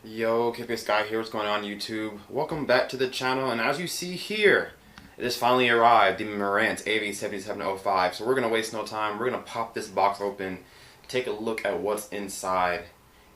Yo, Kpaceguy here, what's going on YouTube? Welcome back to the channel, and as you see here, it has finally arrived, the Marantz AV7705. So we're going to waste no time, we're going to pop this box open, take a look at what's inside,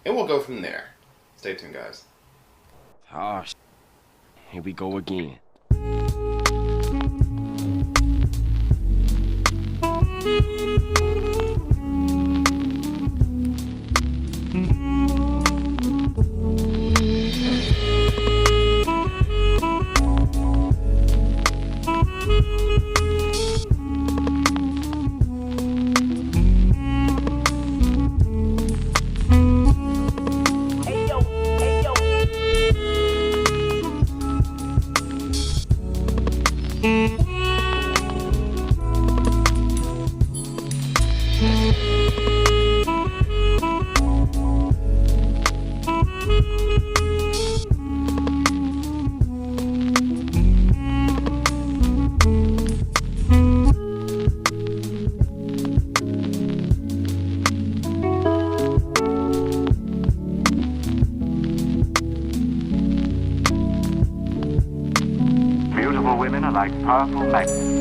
and we'll go from there. Stay tuned, guys. Ah, here we go again. Beautiful women are like powerful magnets.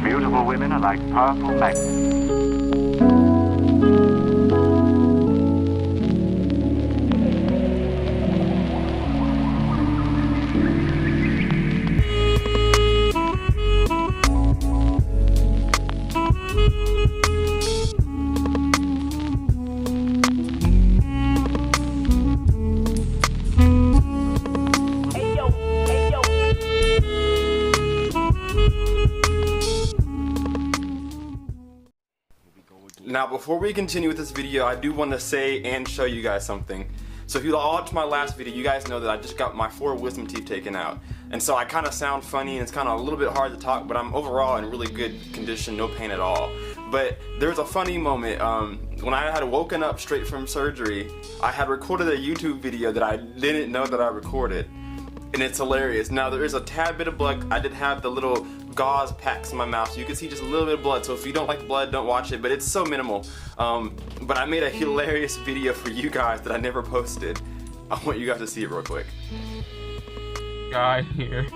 Beautiful women are like powerful magnets. Now, before we continue with this video, I do want to say and show you guys something. So if you watched my last video, you guys know that I just got my 4 wisdom teeth taken out. And so I kind of sound funny and it's kind of a little bit hard to talk, but I'm overall in really good condition, no pain at all. But there's a funny moment. When I had woken up straight from surgery, I had recorded a YouTube video that I didn't know that I recorded. And it's hilarious. Now there is a tad bit of blood. I did have the little gauze packs in my mouth, so you can see just a little bit of blood. So if you don't like blood, don't watch it, but it's so minimal. But I made a hilarious video for you guys that I never posted. I want you guys to see it real quick. Guy here.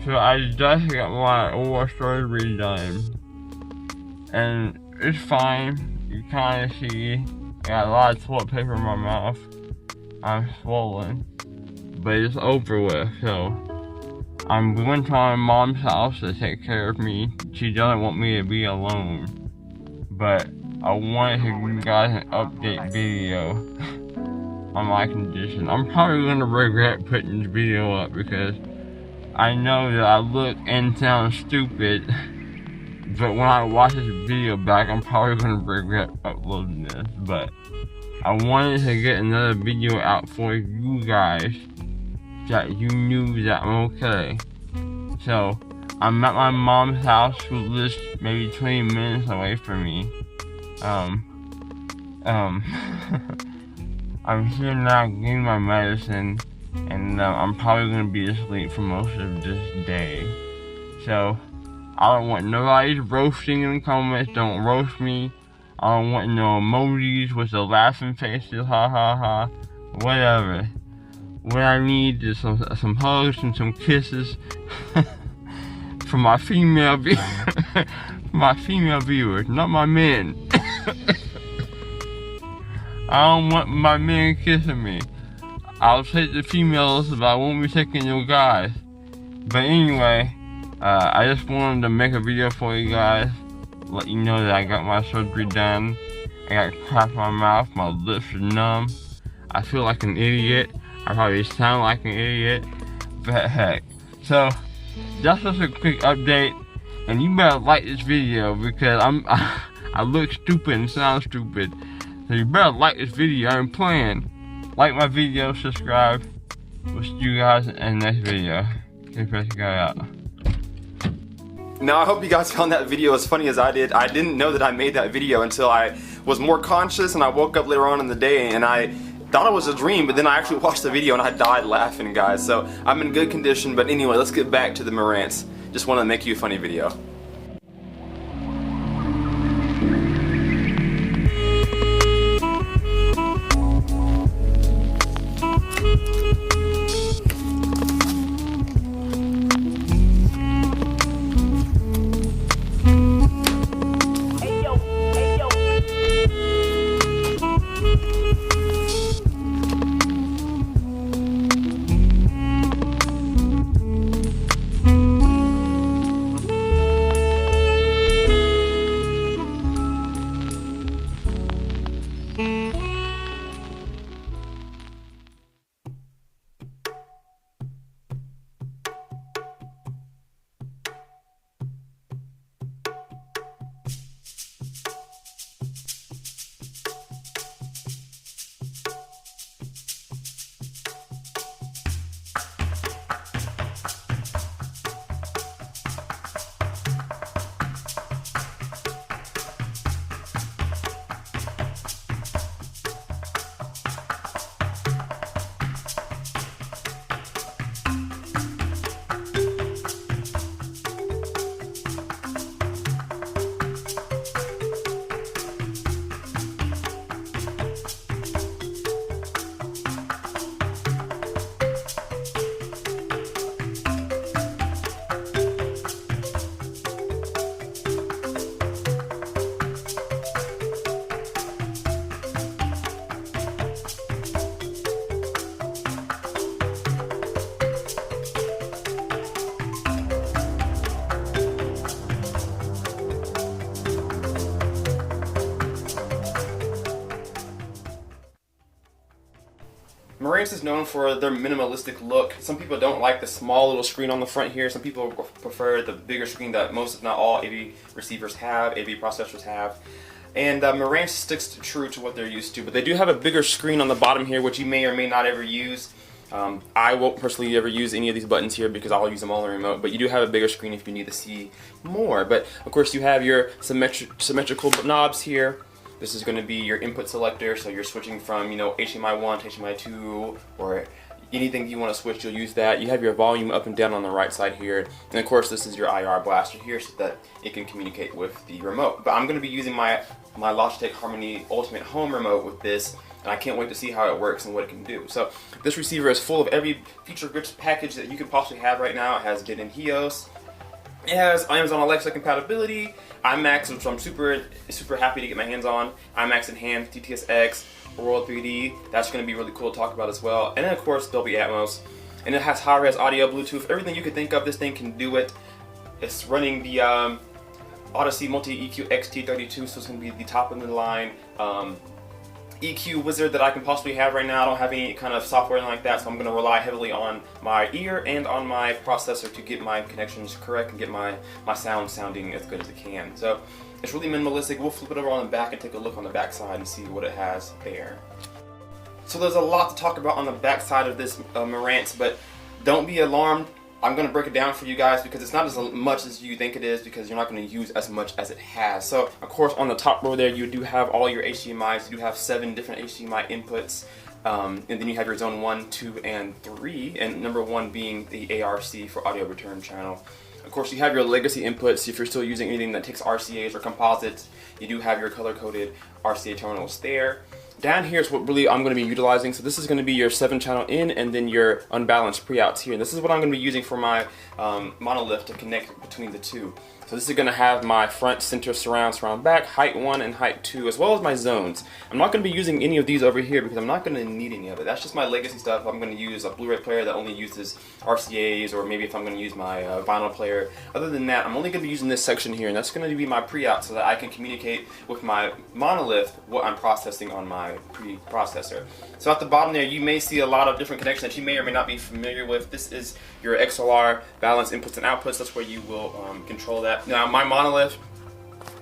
So I just got my oral surgery done. And it's fine. You kinda see I got a lot of toilet paper in my mouth. I'm swollen. But it's over with, so I'm going to my mom's house to take care of me. She doesn't want me to be alone. But I wanted to give you guys an update video on my condition. I'm probably going to regret putting this video up because I know that I look and sound stupid. But when I watch this video back, I'm probably going to regret uploading this. But I wanted to get another video out for you guys that you knew that I'm okay. So I'm at my mom's house, who lives maybe 20 minutes away from me. I'm here now getting my medicine, and I'm probably gonna be asleep for most of this day. So I don't want nobody's roasting in the comments. Don't roast me. I don't want no emojis with the laughing faces, ha ha ha, whatever. What I need is some hugs and some kisses from my female viewers, not my men. I don't want my men kissing me. I'll take the females, but I won't be taking no guys. But anyway, I just wanted to make a video for you guys, let you know that I got my surgery done. I got crap in my mouth, my lips are numb. I feel like an idiot. I probably sound like an idiot, but heck. So that's just a quick update, and you better like this video because I look stupid and sound stupid. So you better like this video. I'm playing. Like my video, subscribe. We'll see you guys in the next video. Kpaceguy out. Now I hope you guys found that video as funny as I did. I didn't know that I made that video until I was more conscious, and I woke up later on in the day and I thought it was a dream, but then I actually watched the video and I died laughing, guys. So I'm in good condition, but anyway, let's get back to the Marantz. Just want to make you a funny video. Marantz is known for their minimalistic look. Some people don't like the small little screen on the front here. Some people prefer the bigger screen that most, if not all, AV receivers have, AV processors have. And Marantz sticks true to what they're used to. But they do have a bigger screen on the bottom here, which you may or may not ever use. I won't personally ever use any of these buttons here because I'll use them all on the remote, but you do have a bigger screen if you need to see more. But of course you have your symmetrical knobs here. This is going to be your input selector, so you're switching from, you know, HDMI 1 to HDMI 2, or anything you want to switch, you'll use that. You have your volume up and down on the right side here, and of course this is your IR blaster here so that it can communicate with the remote. But I'm going to be using my Logitech Harmony Ultimate Home remote with this, and I can't wait to see how it works and what it can do. So this receiver is full of every feature-rich package that you could possibly have right now. It has built-in HEOS. It has Amazon Alexa compatibility, IMAX, which I'm super happy to get my hands on, IMAX Enhanced, DTS:X, World 3D. That's going to be really cool to talk about as well. And then of course Dolby Atmos. And it has high-res audio, Bluetooth, everything you could think of. This thing can do it. It's running the Odyssey Multi-EQ XT32, so it's going to be the top of the line EQ wizard that I can possibly have right now. I don't have any kind of software like that, so I'm going to rely heavily on my ear and on my processor to get my connections correct and get my sound sounding as good as it can. So It's really minimalistic. We'll flip it over on the back and take a look on the back side and see what it has there. So there's a lot to talk about on the back side of this Marantz, but don't be alarmed. I'm going to break it down for you guys because it's not as much as you think it is, because you're not going to use as much as it has. So of course on the top row there you do have all your HDMIs. You do have 7 different HDMI inputs, and then you have your zone 1, 2, and 3, and number 1 being the ARC for audio return channel. Of course you have your legacy inputs. If you're still using anything that takes RCAs or composites, you do have your color-coded RCA terminals there. Down here is what really I'm going to be utilizing. So this is going to be your 7-channel in, and then your unbalanced pre-outs here. And this is what I'm going to be using for my monolith to connect between the two. So this is going to have my front, center, surround back, height 1 and height 2, as well as my zones. I'm not going to be using any of these over here because I'm not going to need any of it. That's just my legacy stuff. I'm going to use a Blu-ray player that only uses RCAs, or maybe if I'm going to use my vinyl player. Other than that, I'm only going to be using this section here, and that's going to be my pre-out so that I can communicate with my monolith what I'm processing on my pre-processor. So at the bottom there, you may see a lot of different connections that you may or may not be familiar with. This is your XLR balance inputs and outputs. That's where you will control that. Now my monolith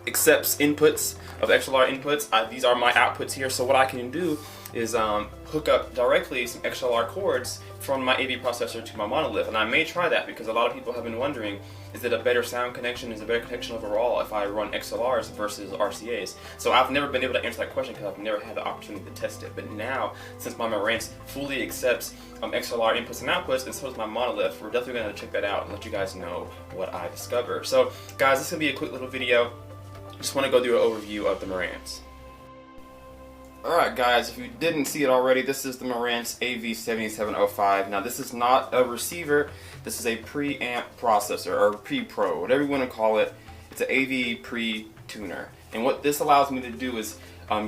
accepts inputs of XLR inputs. These are my outputs here. So what I can do is hook up directly some XLR cords from my AV processor to my monolith, and I may try that because a lot of people have been wondering, is it a better sound connection, is it a better connection overall if I run XLRs versus RCAs? So I've never been able to answer that question because I've never had the opportunity to test it. But now, since my Marantz fully accepts XLR inputs and outputs, and so does my monolith, we're definitely going to check that out and let you guys know what I discover. So guys, this is going to be a quick little video. Just want to go through an overview of the Marantz. Alright guys, if you didn't see it already, this is the Marantz AV7705. Now this is not a receiver, this is a preamp processor, or pre-pro, whatever you want to call it. It's an AV pre-tuner. And what this allows me to do is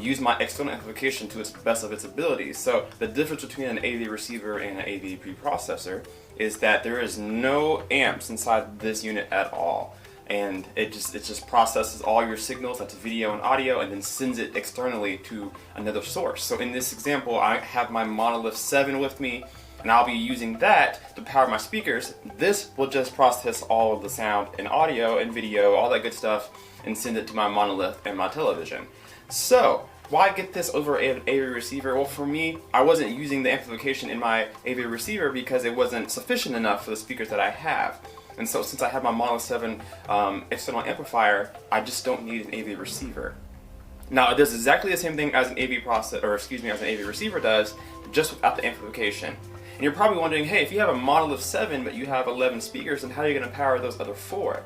use my external amplification to its best of its abilities. So the difference between an AV receiver and an AV pre-processor is that there is no amps inside this unit at all. And it just processes all your signals, that's video and audio, and then sends it externally to another source. So in this example, I have my Monolith 7 with me, and I'll be using that to power my speakers. This will just process all of the sound and audio and video, all that good stuff, and send it to my monolith and my television. So why get this over an AV receiver? Well, for me, I wasn't using the amplification in my AV receiver because it wasn't sufficient enough for the speakers that I have. And so since I have my Monolith 7 external amplifier, I just don't need an AV receiver. Now it does exactly the same thing as an AV processor, or excuse me, as an AV receiver does, just without the amplification. And you're probably wondering, hey, if you have a Monolith 7 but you have 11 speakers, then how are you going to power those other 4?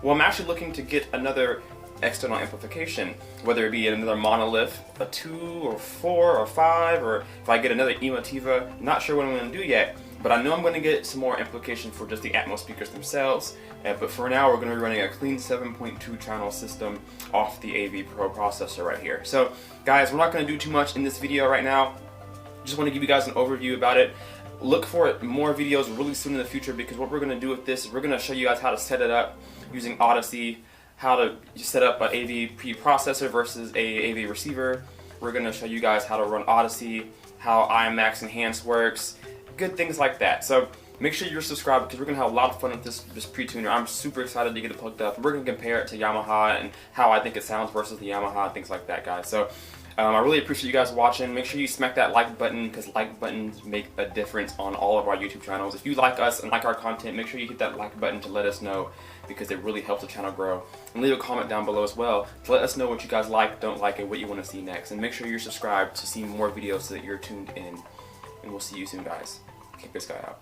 Well, I'm actually looking to get another external amplification, whether it be another monolith, a 2 or 4 or 5, or if I get another Emotiva. Not sure what I'm going to do yet, but I know I'm going to get some more amplification for just the Atmos speakers themselves. But for now, we're going to be running a clean 7.2 channel system off the AV Pro processor right here. So guys, we're not going to do too much in this video right now. Just want to give you guys an overview about it. Look for more videos really soon in the future, because what we're going to do with this is we're going to show you guys how to set it up using Odyssey, how to set up an AV pre-processor versus a AV receiver. We're going to show you guys how to run Odyssey, how IMAX Enhanced works, good things like that. So make sure you're subscribed, because we're going to have a lot of fun with this pre-tuner. I'm super excited to get it plugged up. We're going to compare it to Yamaha and how I think it sounds versus the Yamaha, things like that, guys. So I really appreciate you guys watching. Make sure you smack that like button, because like buttons make a difference on all of our YouTube channels. If you like us and like our content, make sure you hit that like button to let us know, because it really helps the channel grow. And leave a comment down below as well to let us know what you guys like, don't like, and what you want to see next. And make sure you're subscribed to see more videos so that you're tuned in. And we'll see you soon, guys. Kpaceguy out.